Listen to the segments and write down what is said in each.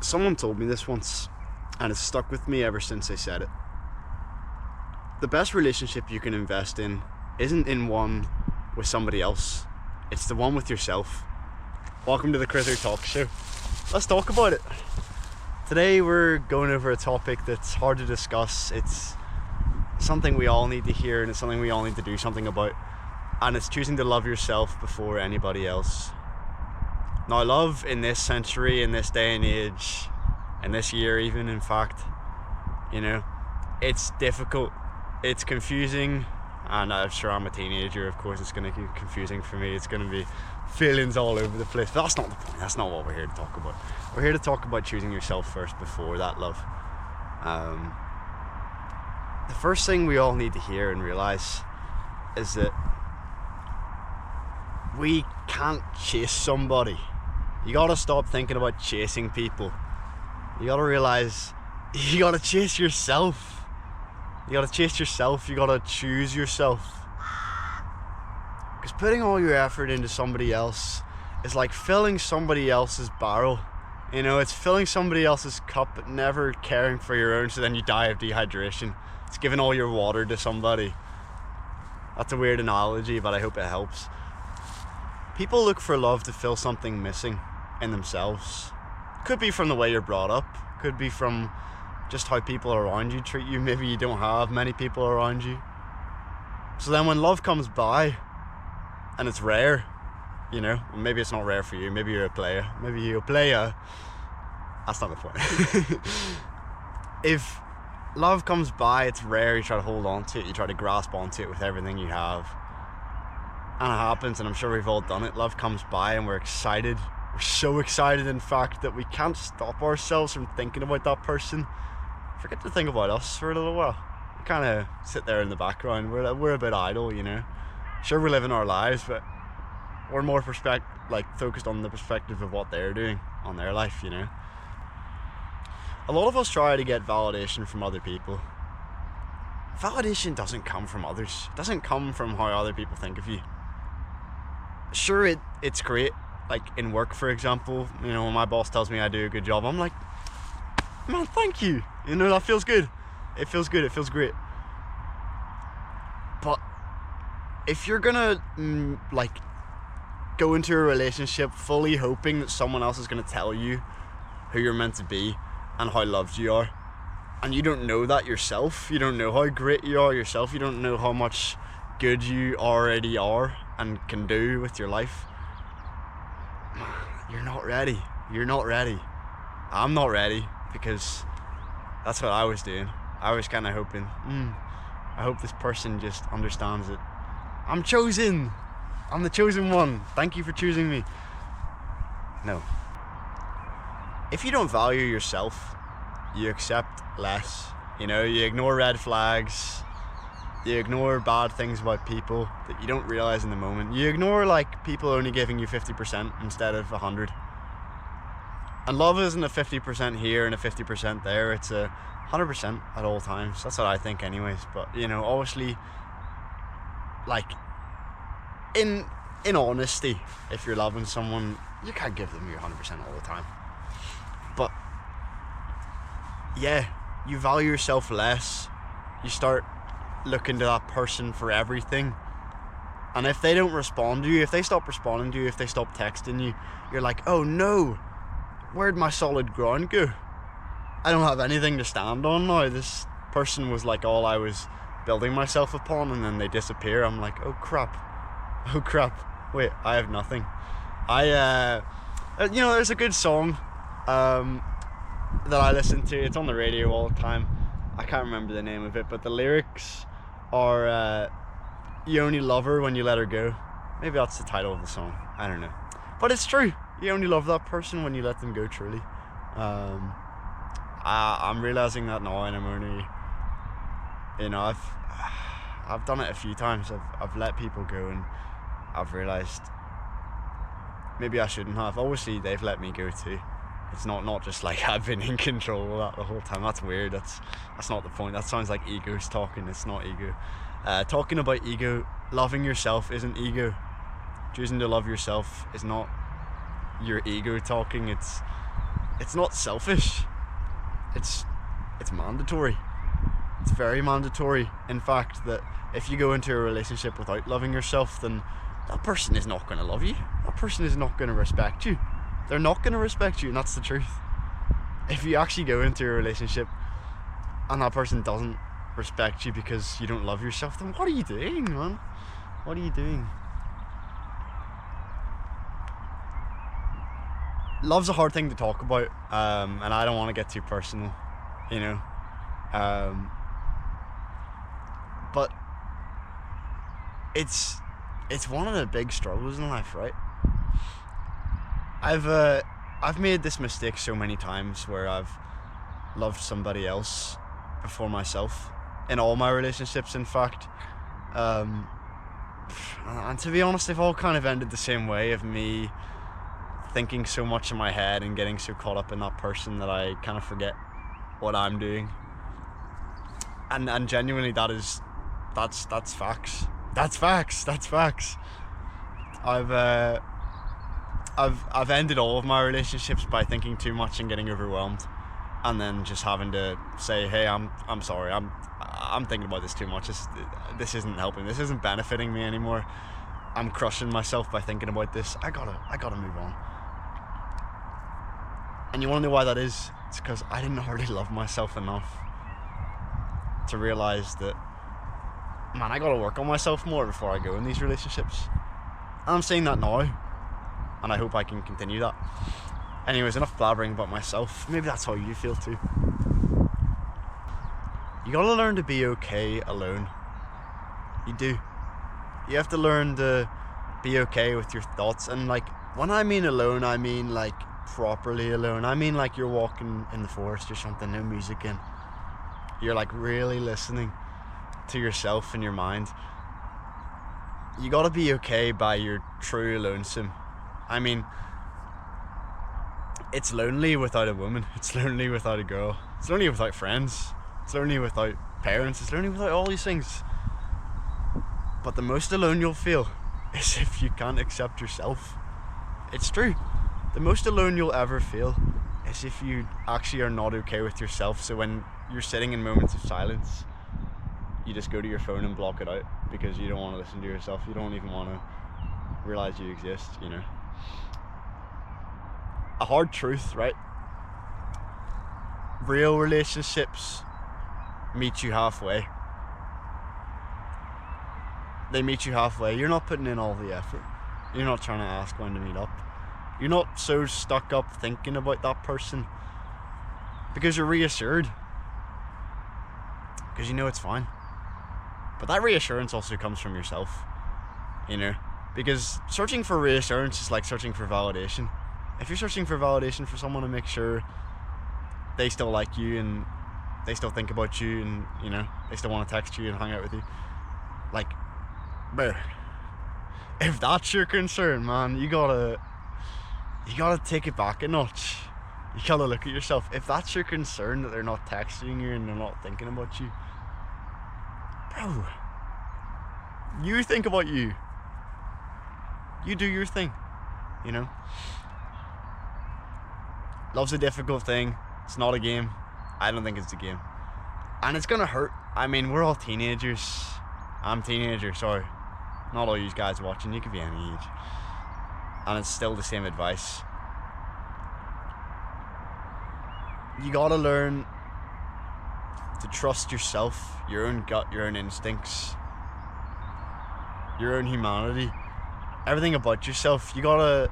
Someone told me this once, and it's stuck with me ever since they said it. The best relationship you can invest in isn't in one with somebody else, it's the one with yourself. Welcome to the Crither Talk Show. Let's talk about it. Today we're going over a topic that's hard to discuss. It's something we all need to hear, and it's something we all need to do something about. And it's choosing to love yourself before anybody else. Now, love in this century, in this day and age, in this year even, in fact, it's difficult, it's confusing, and I'm sure I'm a teenager, of course it's going to be confusing for me. It's going to be feelings all over the place. But that's not the point, that's not what we're here to talk about. We're here to talk about choosing yourself first before that love. The first thing we all need to hear and realise is that we can't chase somebody. You gotta stop thinking about chasing people. You gotta realise you gotta chase yourself. You gotta chase yourself, you gotta choose yourself. Because putting all your effort into somebody else is like filling somebody else's barrel. It's filling somebody else's cup but never caring for your own, so then you die of dehydration. It's giving all your water to somebody. That's a weird analogy, but I hope it helps. People look for love to fill something missing in themselves. Could be from the way you're brought up, could be from just how people around you treat you. Maybe you don't have many people around you. So then when love comes by, and it's rare, maybe it's not rare for you, maybe you're a player, that's not the point. If love comes by, it's rare, you try to hold on to it, you try to grasp onto it with everything you have. And it happens, and I'm sure we've all done it. Love comes by and we're excited. We're so excited, in fact, that we can't stop ourselves from thinking about that person. Forget to think about us for a little while. We kind of sit there in the background. We're a bit idle, Sure, we're living our lives, but we're more focused on the perspective of what they're doing on their life, A lot of us try to get validation from other people. Validation doesn't come from others. It doesn't come from how other people think of you. Sure, it's great, like in work, for example, when my boss tells me I do a good job, I'm like, man, thank you. That feels good. It feels good, it feels great. But if you're gonna go into a relationship fully hoping that someone else is gonna tell you who you're meant to be and how loved you are, and you don't know that yourself, you don't know how great you are yourself, you don't know how much good you already are and can do with your life, you're not ready. I'm not ready, because that's what I was doing. I was kind of hoping, I hope this person just understands it. I'm chosen. I'm the chosen one. Thank you for choosing me. No. If you don't value yourself, you accept less. You ignore red flags. You ignore bad things about people that you don't realize in the moment. You ignore people only giving you 50% instead of 100. And love isn't a 50% here and a 50% there. It's a 100% at all times. That's what I think anyways. But, obviously, in honesty, if you're loving someone, you can't give them your 100% all the time. But, yeah, you value yourself less. You start looking to that person for everything. And if they don't respond to you, if they stop responding to you, if they stop texting you, you're like, oh no, where'd my solid ground go? I don't have anything to stand on now. This person was all I was building myself upon, and then they disappear. I'm like, oh crap, wait, I have nothing. There's a good song that I listen to. It's on the radio all the time. I can't remember the name of it, but the lyrics are you only love her when you let her go. Maybe that's the title of the song, I don't know, but it's true. You only love that person when you let them go, truly. I'm realizing that now, and I'm only, I've done it a few times. I've let people go, and I've realized maybe I shouldn't have. Obviously they've let me go too. It's not just I've been in control of that the whole time. That's weird. That's not the point. That sounds like egos talking. It's not ego. Talking about ego, loving yourself isn't ego. Choosing to love yourself is not your ego talking. It's it's not selfish. It's mandatory. It's very mandatory, in fact, that if you go into a relationship without loving yourself, then that person is not going to love you. That person is not going to respect you. They're not going to respect you, and that's the truth. If you actually go into a relationship and that person doesn't respect you because you don't love yourself, then what are you doing, man? What are you doing? Love's a hard thing to talk about, and I don't want to get too personal, you know. But it's one of the big struggles in life, right? I've made this mistake so many times where I've loved somebody else before myself in all my relationships, in fact. And to be honest, they've all kind of ended the same way, of me thinking so much in my head and getting so caught up in that person that I kind of forget what I'm doing. And genuinely, that's facts. That's facts. I've ended all of my relationships by thinking too much and getting overwhelmed, and then just having to say, hey, I'm sorry, I'm thinking about this too much. This isn't helping. This isn't benefiting me anymore. I'm crushing myself by thinking about this. I gotta move on. And you want to know why that is? It's because I didn't already love myself enough to realize that, man, I gotta work on myself more before I go in these relationships. And I'm saying that now, and I hope I can continue that. Anyways, enough blabbering about myself. Maybe that's how you feel too. You gotta learn to be okay alone. You do. You have to learn to be okay with your thoughts. And like, when I mean alone, I mean like properly alone. I mean like you're walking in the forest or something, no music in. You're like really listening to yourself and your mind. You gotta be okay by your true lonesome. I mean, it's lonely without a woman. It's lonely without a girl. It's lonely without friends. It's lonely without parents. It's lonely without all these things. But the most alone you'll feel is if you can't accept yourself. It's true. The most alone you'll ever feel is if you actually are not okay with yourself. So when you're sitting in moments of silence, you just go to your phone and block it out because you don't want to listen to yourself. You don't even want to realize you exist, you know. A hard truth, right? Real relationships meet you halfway. They meet you halfway. You're not putting in all the effort. You're not trying to ask when to meet up. You're not so stuck up thinking about that person because you're reassured. Because you know it's fine. But that reassurance also comes from yourself, you know? Because searching for reassurance is like searching for validation. If you're searching for validation for someone to make sure they still like you and they still think about you and, you know, they still want to text you and hang out with you, like, bro, if that's your concern, man, you gotta take it back a notch. You gotta look at yourself. If that's your concern, that they're not texting you and they're not thinking about you, bro, you think about you. You do your thing, you know? Love's a difficult thing. It's not a game. I don't think it's a game. And it's gonna hurt. I mean, we're all teenagers. I'm a teenager, sorry. Not all you guys watching, you could be any age. And it's still the same advice. You gotta learn to trust yourself, your own gut, your own instincts, your own humanity, everything about yourself. You gotta,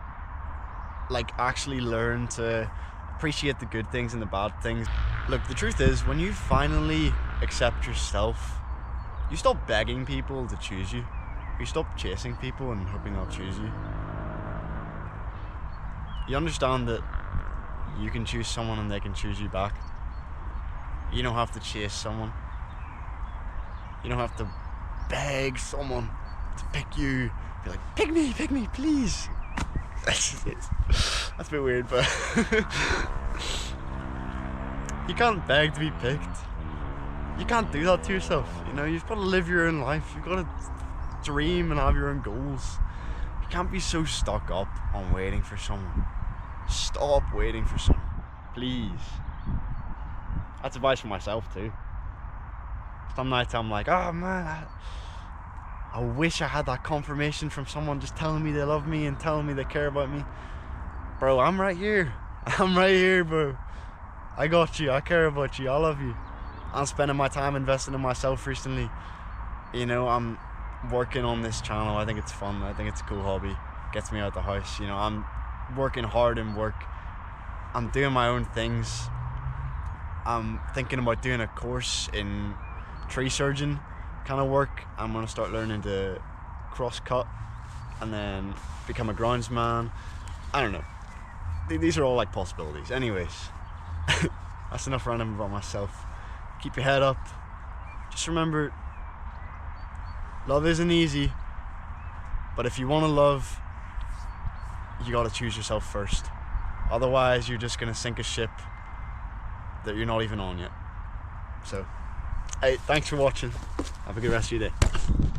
like, actually learn to appreciate the good things and the bad things. Look, the truth is, when you finally accept yourself, you stop begging people to choose you. You stop chasing people and hoping they'll choose you. You understand that you can choose someone and they can choose you back. You don't have to chase someone. You don't have to beg someone to pick you. Be like, pick me, please. That's a bit weird, but you can't beg to be picked. You can't do that to yourself. You know, you've got to live your own life. You've got to dream and have your own goals. You can't be so stuck up on waiting for someone. Stop waiting for someone. Please. That's advice for myself too. Some nights I'm like, oh man, I wish I had that confirmation from someone just telling me they love me and telling me they care about me. Bro, I'm right here. I'm right here, bro. I got you. I care about you. I love you. I'm spending my time investing in myself recently. You know, I'm working on this channel. I think it's fun. I think it's a cool hobby. Gets me out the house. You know, I'm working hard in work. I'm doing my own things. I'm thinking about doing a course in tree surgeon kind of work. I'm gonna start learning to cross cut and then become a groundsman. I don't know. These are all like possibilities. Anyways, that's enough random about myself. Keep your head up. Just remember, love isn't easy, but if you want to love, you gotta choose yourself first. Otherwise, you're just gonna sink a ship that you're not even on yet. So, hey, thanks for watching. Have a good rest of your day.